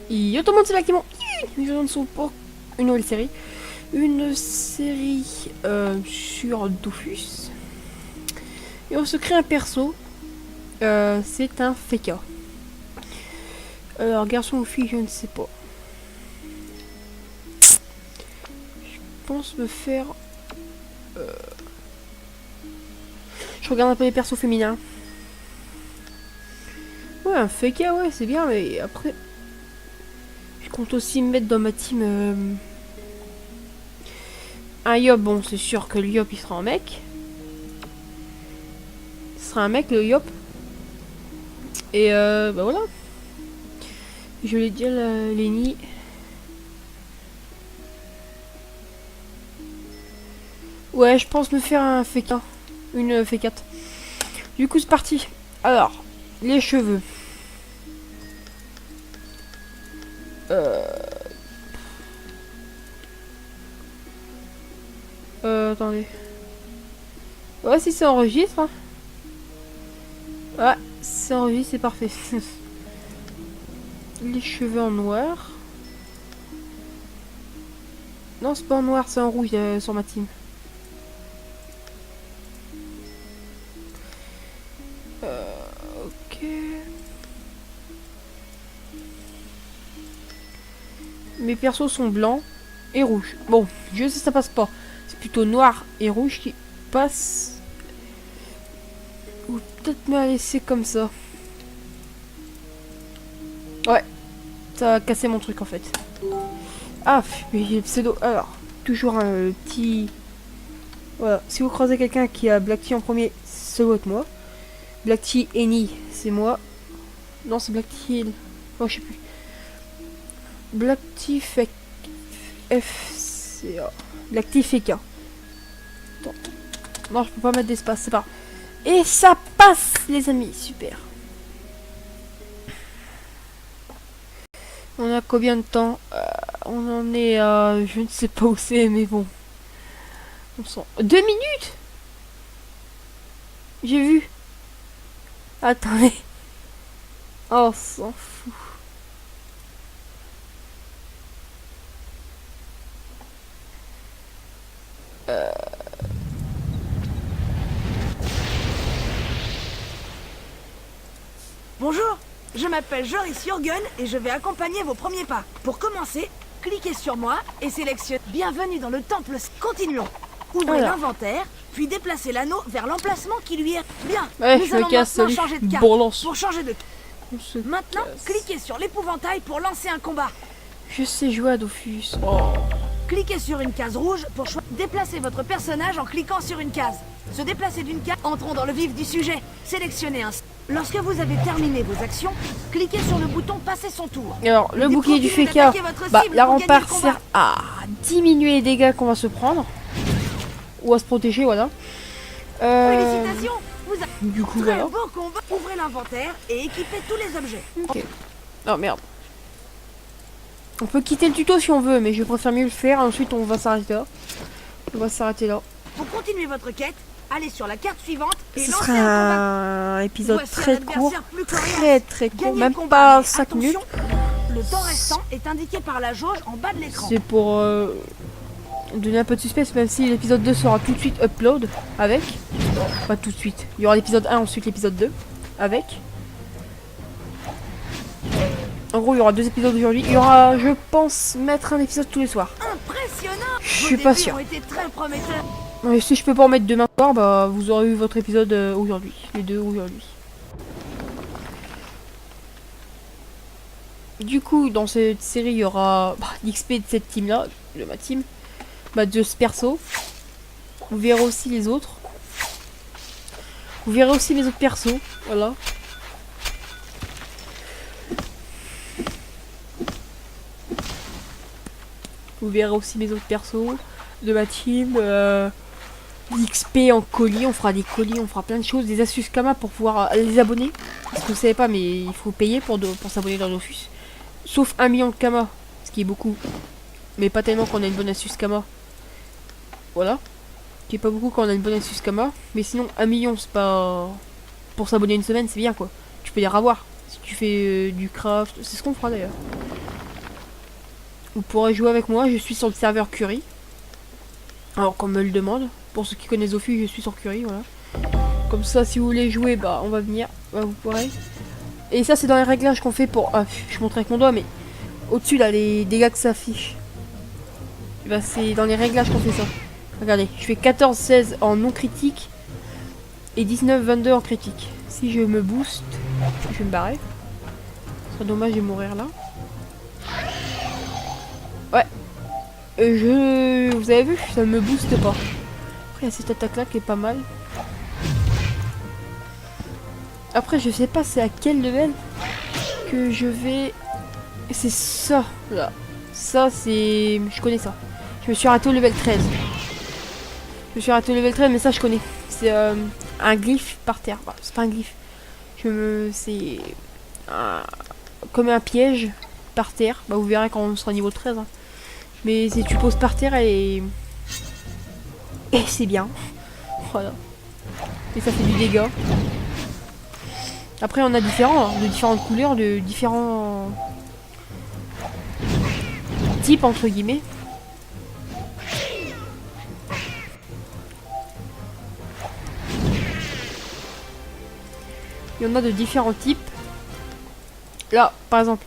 Yo tout le monde, c'est Black Timon. Je viens de son pour une nouvelle série. Une série sur Dofus. Et on se crée un perso. C'est un Feka. Alors garçon ou fille, je ne sais pas. Je pense me faire... Je regarde un peu les persos féminins. Ouais, un Feka, ouais, c'est bien, mais après... Je compte aussi me mettre dans ma team... Un Yop, bon, c'est sûr que le Yop, il sera un mec. Ce sera un mec, le Yop. Et bah voilà. Je l'ai dit à Lenny. Ouais, je pense me faire un Feka. Une F4. Du coup, c'est parti. Alors, les cheveux. Attendez. Ouais, si ça enregistre. Hein. Ouais, c'est enregistré, c'est parfait. Les cheveux en noir. Non, c'est pas en noir, c'est en rouge sur ma team. Ok. Mes persos sont blancs et rouges. Bon, je sais ça passe pas. C'est plutôt noir et rouge qui passe. Ou peut-être me la laisser comme ça. Ouais. Ça a cassé mon truc en fait. Ah, mais j'ai le pseudo. Alors, toujours un petit... Voilà. Si vous croisez quelqu'un qui a Black Tea en premier, ça doit être moi. Black Tea Eni, c'est moi. Non, c'est Black Tea... Oh, je sais plus. Black Tea FCA. Black Tea FK. Attends. Non, je peux pas mettre d'espace, c'est pas. Et ça passe, les amis, super. On a combien de temps? On en est à... Je ne sais pas où c'est, mais bon. On sent... 2 minutes. J'ai vu. Attendez. Oh, on s'en fout. Bonjour, je m'appelle Joris Jürgen et je vais accompagner vos premiers pas. Pour commencer, cliquez sur moi et sélectionnez Bienvenue dans le temple. Continuons. Ouvrez l'inventaire, puis déplacez l'anneau vers l'emplacement qui lui est... Bien, Ouais, nous je allons me casse, maintenant changer de carte. Bourlance. Pour changer de... Maintenant, cliquez sur l'épouvantail pour lancer un combat. Je sais jouer à Dofus. Oh. Cliquez sur une case rouge pour déplacer votre personnage en cliquant sur une case. Se déplacer d'une case, entrons dans le vif du sujet. Sélectionnez un... Lorsque vous avez terminé vos actions, cliquez sur le bouton passer son tour. Alors, le bouclier du Feka, bah, la rempart sert à diminuer les dégâts qu'on va se prendre. Ou à se protéger, voilà. Félicitations, vous avez Du coup, très voilà. beau combat. Ouvrez l'inventaire et équipez tous les objets. Ok. Oh merde. On peut quitter le tuto si on veut, mais je préfère mieux le faire. Ensuite, on va s'arrêter là. On va s'arrêter là. Pour continuer votre quête, allez sur la carte suivante et Ce lancez sera un un épisode Voici très un court. adversaire plus coriace. Très court. Gagnez Même le combat, pas mais 5 minutes. attention, le temps restant est indiqué par la jauge en bas de l'écran. C'est pour donner un peu de suspense, même si l'épisode 2 sera tout de suite upload avec. Pas tout de suite. Il y aura l'épisode 1, ensuite l'épisode 2 avec. En gros, il y aura 2 épisodes aujourd'hui. Il y aura, je pense, mettre un épisode tous les soirs. Impressionnant. Je suis pas sûr. Ont été très prometteurs. Mais si je peux pas en mettre demain soir, bah vous aurez eu votre épisode aujourd'hui. Les deux aujourd'hui. Du coup, dans cette série, il y aura l'XP de cette team là, de ma team. Bah de ce perso. Vous verrez aussi les autres. Vous verrez aussi mes autres persos. Voilà. Vous verrez aussi mes autres persos de ma team. L'XP en colis, on fera des colis, on fera plein de choses, des astuces Kama pour pouvoir les abonner. Parce que vous savez pas, mais il faut payer pour s'abonner dans Dofus. Sauf 1 million de Kama, ce qui est beaucoup. Mais pas tellement qu'on a une bonne astuce Kama. Voilà. Qui est pas beaucoup quand on a une bonne astuce Kama. Mais sinon, 1 million, c'est pas... Pour s'abonner une semaine, c'est bien quoi. Tu peux les revoir. Si tu fais du craft, c'est ce qu'on fera d'ailleurs. vous pourrez jouer avec moi. Je suis sur le serveur Curie. Alors, qu'on me le demande. Pour ceux qui connaissent Zofus, je suis sur Curie, voilà. Comme ça, si vous voulez jouer, bah, on va venir. Bah, vous pourrez. Et ça, c'est dans les réglages qu'on fait pour... Ah, je montre avec mon doigt, mais... Au-dessus, là, les dégâts que ça affiche. Bah, c'est dans les réglages qu'on fait ça. Regardez, je fais 14-16 en non critique. Et 19-22 en critique. Si je me booste, je vais me barrer. Ce serait dommage de mourir là. Ouais. Vous avez vu, ça me booste pas. Après, il y a cette attaque là qui est pas mal. Après, je sais pas c'est à quel level que je vais... C'est ça, là. Ça, c'est... Je connais ça. Je me suis arrêté au level 13. Je me suis arrêté au level 13, mais ça, je connais. C'est un glyphe par terre. Bah, c'est pas un glyphe. C'est... Comme un piège par terre. Bah, vous verrez quand on sera niveau 13. Hein. Mais si tu poses par terre et c'est bien. Voilà. Et ça fait du dégât. Après, on a différents, hein, de différentes couleurs, de différents types, entre guillemets. Il y en a de différents types. Là, par exemple.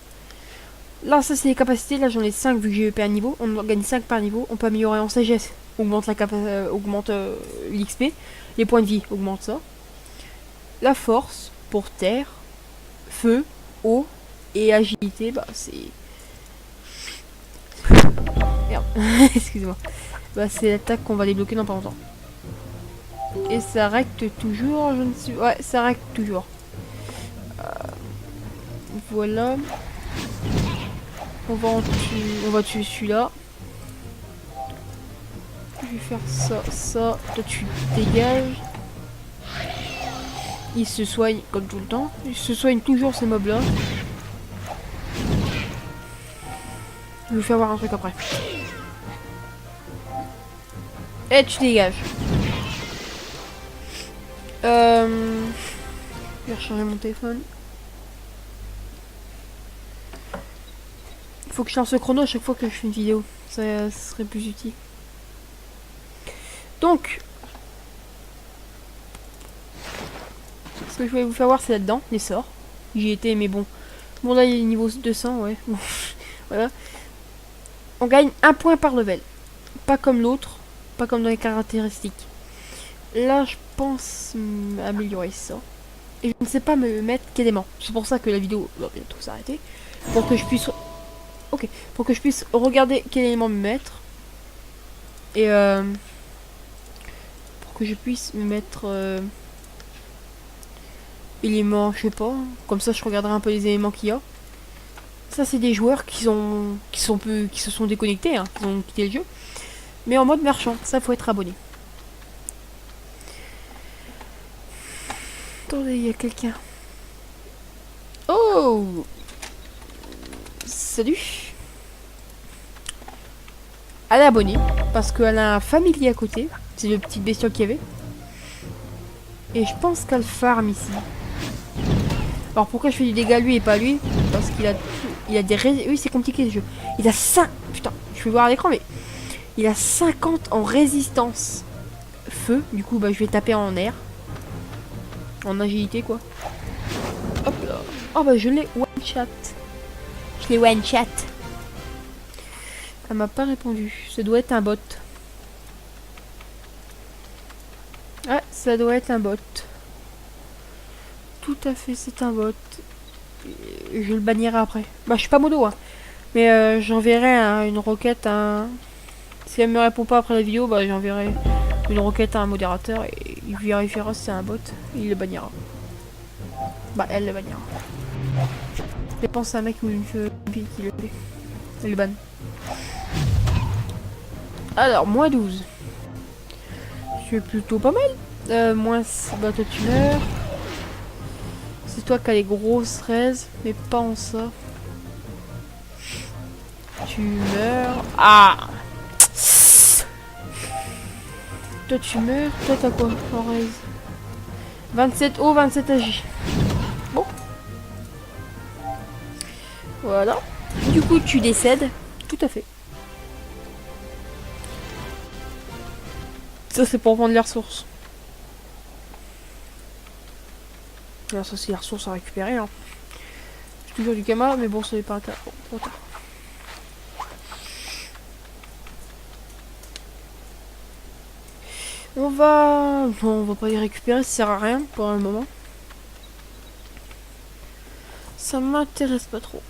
Là, ça, c'est les capacités. Là, j'en ai 5 vu que j'ai EP un niveau. On gagne 5 par niveau. On peut améliorer en sagesse. Augmente l'XP. Les points de vie, augmente ça. La force, pour terre. Feu, eau et agilité, bah c'est... Merde, excusez-moi. Bah c'est l'attaque qu'on va débloquer dans pas longtemps. Et ça recte toujours, je ne sais... Ouais, ça recte toujours. Voilà. On va tuer celui-là. Je vais faire ça, ça. Toi tu dégages. Il se soigne comme tout le temps. Il se soigne toujours ces mobs là. Je vais faire voir un truc après. Et tu dégages. Je vais recharger mon téléphone. Il faut que je lance le chrono à chaque fois que je fais une vidéo. Ça serait plus utile. Donc, ce que je voulais vous faire voir, c'est là-dedans, les sorts. J'y étais, mais bon. Bon, là, il est niveau 200, ouais. Bon, voilà. On gagne 1 point par level. Pas comme l'autre. Pas comme dans les caractéristiques. Là, je pense améliorer ça. Et je ne sais pas me mettre quel élément. C'est pour ça que la vidéo va bientôt s'arrêter. Pour que je puisse... Ok. Pour que je puisse regarder quel élément me mettre. Et pour que je puisse me mettre... éléments, je sais pas. Comme ça, je regarderai un peu les éléments qu'il y a. Ça, c'est des joueurs qui se sont déconnectés, hein, qui ont quitté le jeu. Mais en mode marchand, ça, faut être abonné. Attendez, il y a quelqu'un. Oh! Salut! Elle est abonnée, parce qu'elle a un familier à côté. C'est le petit bestiole qu'il y avait. Et je pense qu'elle farm ici. Alors pourquoi je fais du dégât lui et pas lui? Parce qu'il a des... Oui, c'est compliqué ce jeu. Il a 5... Putain, je vais voir à l'écran, mais... Il a 50 en résistance. Feu. Du coup, bah, je vais taper en air. En agilité, quoi. Hop là. Oh, bah, je l'ai one-shot. Je l'ai one-shot. Elle m'a pas répondu. Ça doit être un bot. Ouais, ça doit être un bot. Tout à fait, c'est un bot. Je le bannirai après. Bah, je suis pas modo, hein. Mais j'enverrai une requête à... Si elle me répond pas après la vidéo, bah j'enverrai une requête à un modérateur et il vérifiera si c'est un bot. Et il le bannira. Bah, elle le bannira. Je pense à un mec ou une fille qui le fait. Elle le banne. Alors, moins 12. C'est plutôt pas mal. Moins... Bah, toi tu meurs. C'est toi qui as les grosses raises, mais pas en ça. Tu meurs. Ah! Toi tu meurs. Toi t'as quoi en raise? 27 O, 27 AJ. Bon. Voilà. Du coup tu décèdes. Tout à fait. Ça, c'est pour vendre les ressources. Alors, ça, c'est les ressources à récupérer. Hein. J'ai toujours du Kama, mais bon, ça n'est pas un cas. Bon, trop tard. On va... Bon, on va pas y récupérer, ça sert à rien pour le moment. Ça m'intéresse pas trop.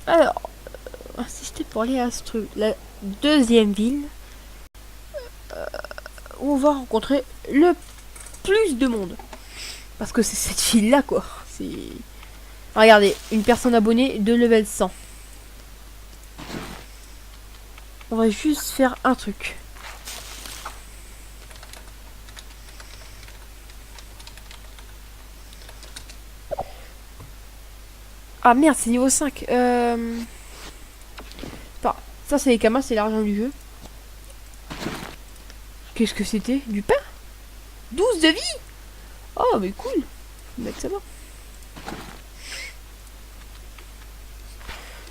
Alors, insister pour aller à Stru, la deuxième ville où on va rencontrer le plus de monde. Parce que c'est cette ville-là, quoi. C'est... Regardez, une personne abonnée de level 100. On va juste faire un truc. Ah merde, c'est niveau 5. Enfin, ça c'est les kamas, c'est l'argent du jeu. Qu'est-ce que c'était? Du pain? 12 de vie? Oh mais cool. Mec, ça va.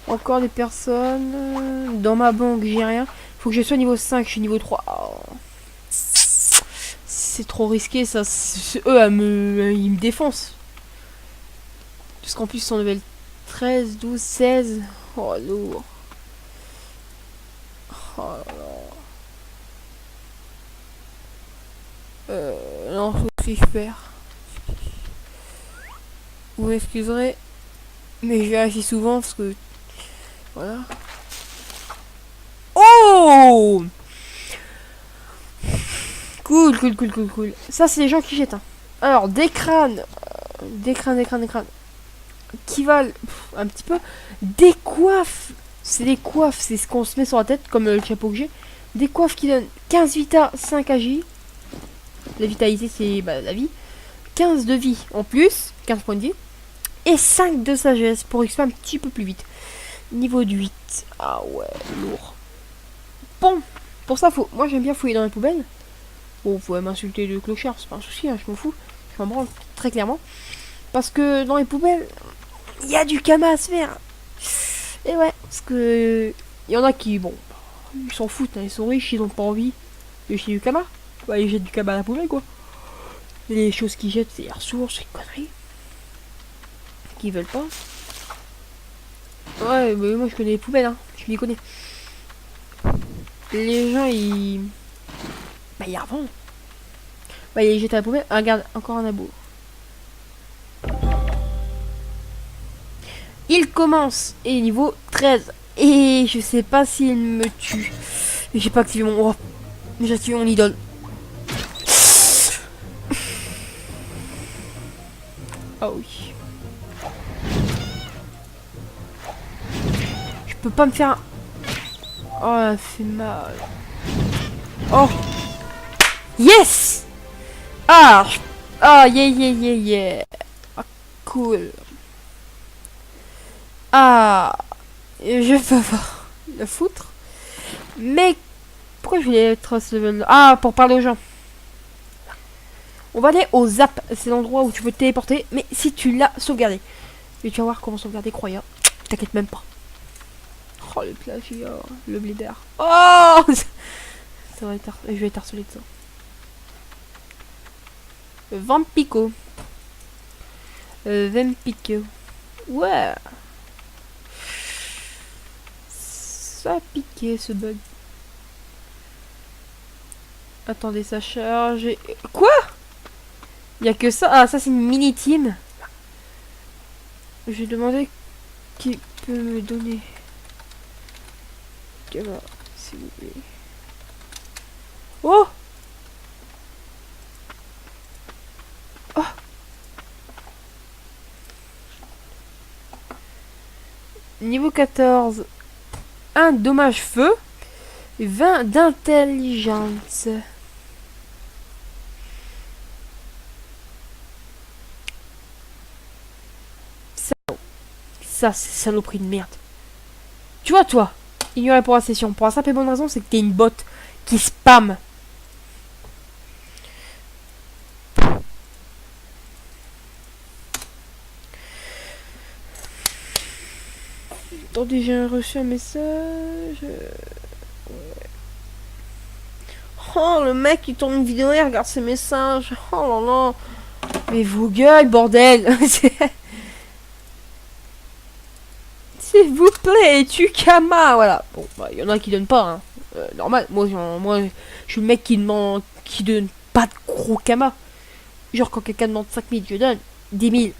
Encore des personnes. Dans ma banque, j'ai rien. Faut que je sois niveau 5, je suis niveau 3. Oh. C'est trop risqué ça. Eux, ils me défoncent. Parce qu'en plus, ils sont level 13, 12, 16. Oh, lourd. Oh là là. Non, faut que je perds. Vous m'excuserez. Mais je vérifie souvent parce que... Voilà. Oh! Cool, cool, cool, cool, cool. Ça, c'est les gens qui jettent. Hein. Alors, des crânes. Des crânes. Qui valent un petit peu. Des coiffes. C'est des coiffes. C'est ce qu'on se met sur la tête, comme le chapeau que j'ai. Des coiffes qui donnent 15 vita, 5 agi. La vitalité, c'est la vie. 15 de vie en plus. 15 points de vie. Et 5 de sagesse pour XP un petit peu plus vite. Niveau de 8. Ah ouais, lourd. Bon, pour ça, moi j'aime bien fouiller dans les poubelles. Bon, vous pouvez m'insulter de clochard, c'est pas un souci, hein, je m'en fous. Je m'en branle très clairement. Parce que dans les poubelles, il y a du Kama à se faire. Et ouais, parce que il y en a qui, bon, ils s'en foutent, hein, ils sont riches, ils ont pas envie de jeter du Kama. Bah, ils jettent du Kama à la poubelle, quoi. Et les choses qu'ils jettent, c'est les ressources, c'est conneries. Qu'ils veulent pas. Ouais, mais moi je connais les poubelles, hein. Je m'y connais. Les gens, ils... Bah, ils revendent. Bah, ils jettent à la poubelle. Ah, regarde, encore un abo. Il commence. Et niveau 13. Et je sais pas s'il me tue. J'ai pas activé mon... Oh. J'ai activé mon idole. Ah oui. Je peux pas me faire un... Oh, ça fait mal. Oh. Yes. Ah. Ah, yeah. Ah, cool. Ah. Je peux pas le foutre. Mais... Pourquoi je voulais être à ce level-là? Ah, pour parler aux gens. On va aller au Zap. C'est l'endroit où tu peux te téléporter. Mais si tu l'as sauvegardé. Et tu vas voir comment sauvegarder, croyant. T'inquiète même pas. Oh, le plagiat. Le blider. Oh. Ça va être... Je vais être harcelé de ça. Vampico. Vampico. Ouais. Ça a piqué ce bug. Attendez, ça charge. Quoi? Il y a que ça. Ah, ça c'est une mini team. Je vais demander qui peut me donner. Voilà, s'il vous plaît. Oh! Oh! Niveau 14. 1 dommage feu. 20 d'intelligence. Ça, c'est saloperie de merde. Tu vois, toi, ignoré pour la session. Pour la simple et bonne raison, c'est que t'es une botte qui spam. Attendez, j'ai reçu un message. Oh, le mec qui tourne une vidéo et regarde ses messages. Oh là là. Mais vos gueules, bordel. S'il vous plaît, Tukama. Voilà. Bon, bah, il y en a qui donnent pas. Hein. Normal. Moi, je suis le mec qui donne pas de gros Kama. Genre, quand quelqu'un demande 5000, je donne. 10 000,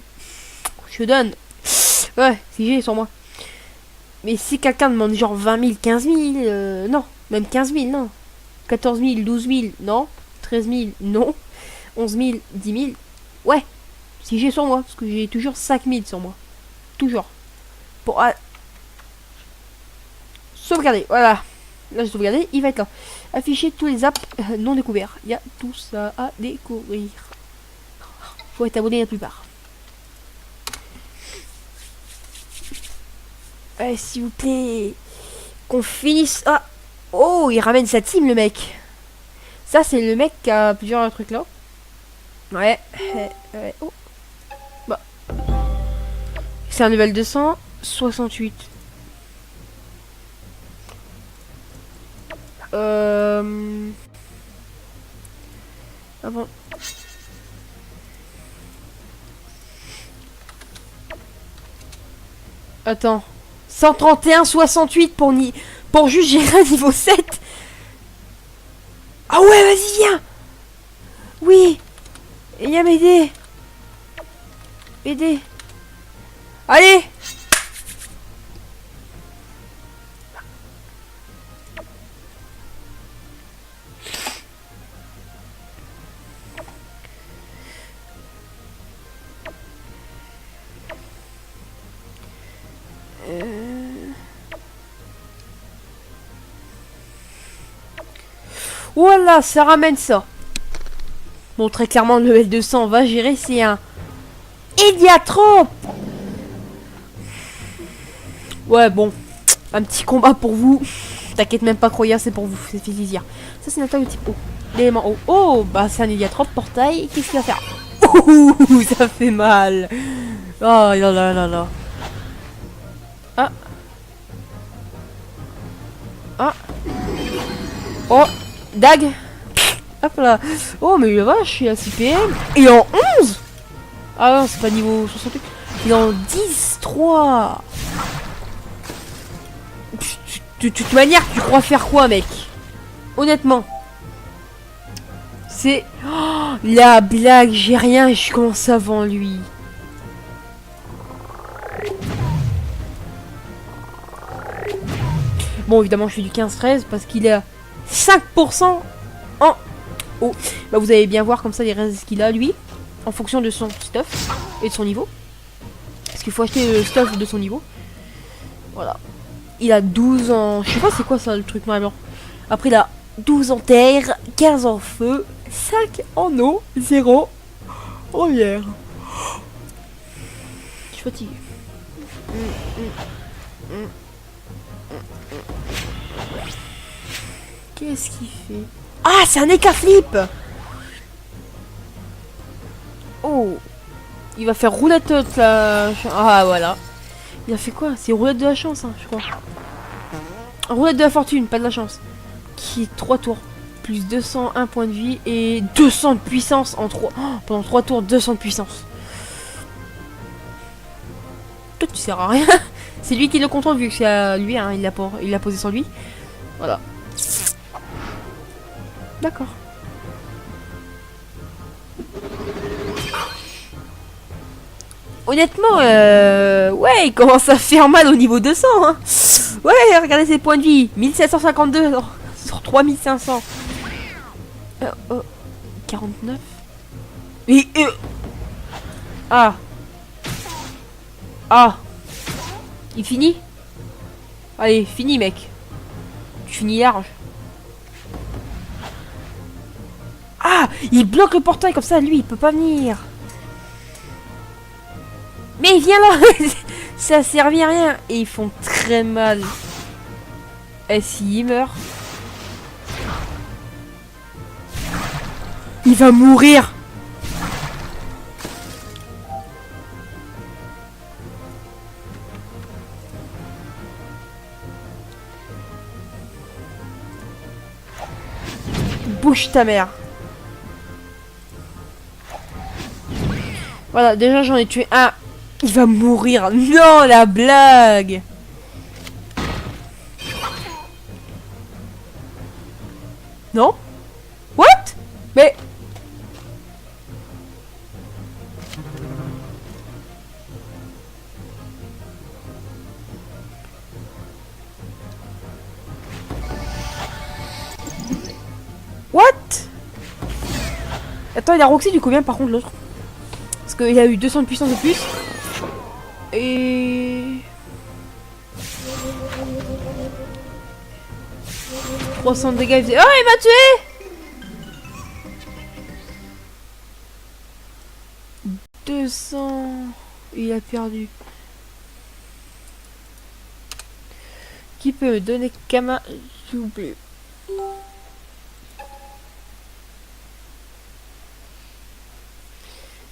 je donne. Ouais, si j'ai sur moi. Mais si quelqu'un demande genre 20 000, 15 000, non. Même 15 000, non. 14 000, 12 000, non. 13 000, non. 11 000, 10 000, ouais. Si j'ai sur moi, parce que j'ai toujours 5 000 sur moi. Toujours. Pour sauvegarder, voilà. Là, j'ai sauvegardé, il va être là. Afficher tous les apps non découverts. Il y a tout ça à découvrir. Faut être abonné la plupart. S'il vous plaît. Qu'on finisse. Ah. Oh, il ramène sa team, le mec. Ça, c'est le mec qui a plusieurs trucs là. Ouais. Oh. Bah. C'est un level 268. Avant. Attends. 131,68 pour juste gérer un niveau 7. Ah ouais, vas-y, viens. Oui. Viens m'aider. Aider. Allez. Voilà, ça ramène ça. Bon, très clairement, le level 200 va gérer, c'est un Héliatrope. Ouais, bon. Un petit combat pour vous. T'inquiète même pas, Croya, c'est pour vous. C'est fait plaisir. Ça, c'est une attaque de type O. L'élément O. Oh, bah, c'est un Héliatrope, portail. Qu'est-ce qu'il va faire? Ouh, ça fait mal. Oh là là là là. Ah. Ah. Oh. Dag. Hop là. Oh, mais la vache, il est à 6 PM. Et en 11. Ah non, c'est pas niveau 68. Il est en 10, 3. De toute manière, tu crois faire quoi, mec? Honnêtement. C'est... Oh, la blague, j'ai rien et je commence avant lui. Bon, évidemment, je fais du 15-13 parce qu'il est à 5% en haut. Bah, vous allez bien voir comme ça les restes qu'il a, lui, en fonction de son stuff et de son niveau. Parce qu'il faut acheter le stuff de son niveau. Voilà. Il a 12 en... Je sais pas c'est quoi ça, le truc noir et blanc. Après, il a 12 en terre, 15 en feu, 5 en eau, 0 en bière. Je suis fatigué. Qu'est-ce qu'il fait? Ah, c'est un éca flip. Oh. Il va faire roulette de la... Ah, voilà. Il a fait quoi? C'est roulette de la chance, hein, je crois. Roulette de la fortune, pas de la chance. Qui est 3 tours. Plus 201 points de vie et 200 de puissance en 3. Oh, pendant 3 tours, 200 de puissance. Toi, tu sers à rien. C'est lui qui le contrôle vu que c'est à lui, hein, il l'a posé sur lui. Voilà. D'accord. Honnêtement, ouais, il commence à faire mal au niveau 200, hein. Ouais, regardez ses points de vie. 1752 sur 3500. 49. Et... Ah. Ah. Il finit? Allez, fini, mec. Tu finis large. Ah, il bloque le portail comme ça, lui, il peut pas venir. Mais viens là. Ça servit à rien. Et ils font très mal. Et s'il meurt, il va mourir. Bouge ta mère. Voilà, déjà j'en ai tué un. Il va mourir. Non, la blague. Non? What? Mais... What? Attends, il a Roxy du combien par contre l'autre? Parce qu'il a eu 200 de puissance de plus. Et... 300 de dégâts, il faisait... Oh, il m'a tué! 200... Il a perdu. Qui peut me donner Kama, s'il vous plaît?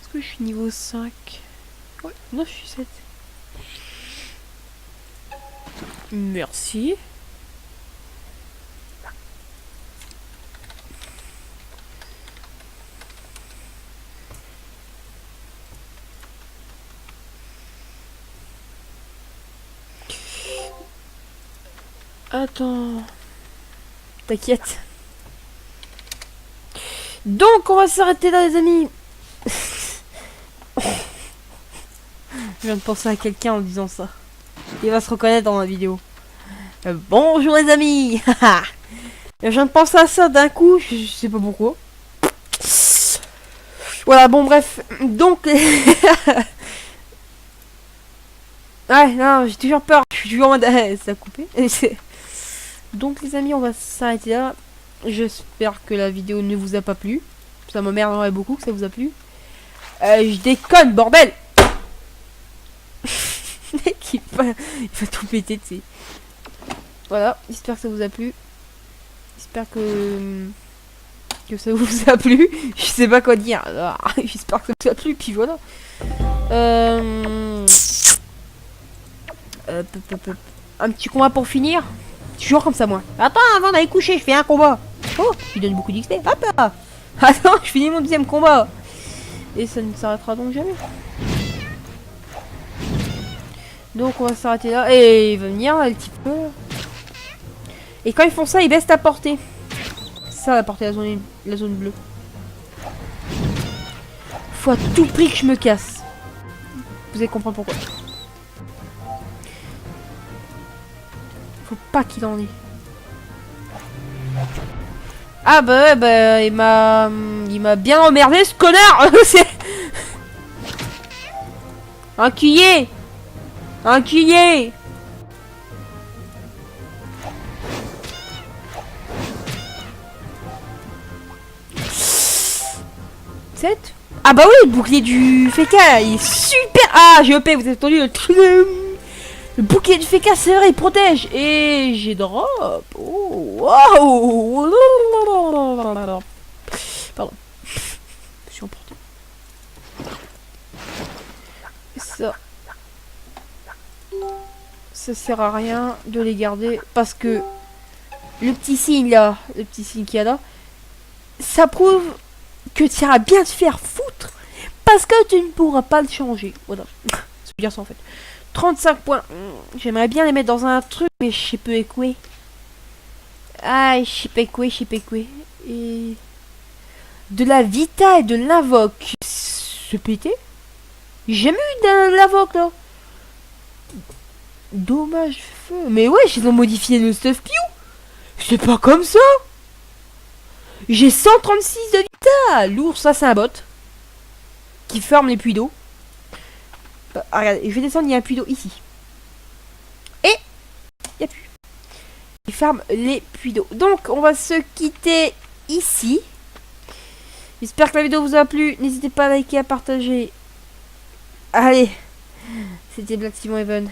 Est-ce que je suis niveau 5? Ouais, non, je suis 7. Merci. Attends. T'inquiète. Donc, on va s'arrêter là, les amis. Je viens de penser à quelqu'un en disant ça. Il va se reconnaître dans ma vidéo. Bonjour, les amis. Je viens de penser à ça d'un coup. Je sais pas pourquoi. Voilà, bon, bref. Donc... Ouais, non, j'ai toujours peur. Je suis toujours en mode... ça a coupé. Donc les amis, on va s'arrêter là. J'espère que la vidéo ne vous a pas plu. Ça m'emmerderait beaucoup que ça vous a plu. Je déconne, bordel. Mec, il va tout péter, tu sais. Voilà, j'espère que ça vous a plu. J'espère que ça vous a plu. Je sais pas quoi dire. J'espère que ça vous a plu, puis voilà. Un petit combat pour finir. Toujours comme ça, moi. Attends, avant d'aller coucher, je fais un combat. Oh, il donne beaucoup d'XP. Hop là. Attends, je finis mon deuxième combat. Et ça ne s'arrêtera donc jamais. Donc, on va s'arrêter là. Et il va venir, là, le petit peu. Et quand ils font ça, ils baissent ta portée. C'est ça, la portée, la zone bleue. Faut à tout prix que je me casse. Vous allez comprendre pourquoi. Faut pas qu'il en ait. Ah bah il m'a bien emmerdé ce connard. C'est un cuillé. Un cuillé. Ah bah oui, le bouclier du Feka, il est super. Ah, j'ai OP, vous avez entendu le truc. Le bouclier du Feka, c'est vrai, il protège. Et j'ai drop. Oh, wow. Pardon. Je suis emporté. Ça sert à rien de les garder parce que le petit signe là, le petit signe qu'il y a là, ça prouve que tu iras bien te faire foutre parce que tu ne pourras pas le changer. Voilà. C'est bien ça en fait. 35 points. J'aimerais bien les mettre dans un truc, mais je sais pas écouer. Ah, je sais pas écouer. Et de la vita et de l'invoque. Se péter. J'ai jamais eu de l'invoque là. Dommage feu. Mais ouais, ils ont modifié le stuff piou. C'est pas comme ça. J'ai 136 de vita. Lourd, ça c'est un bot qui ferme les puits d'eau. Bah, regardez, je vais descendre, il y a un puits d'eau ici. Et il n'y a plus. Il ferme les puits d'eau. Donc on va se quitter ici. J'espère que la vidéo vous a plu. N'hésitez pas à liker, à partager. Allez, c'était Black Simon Even.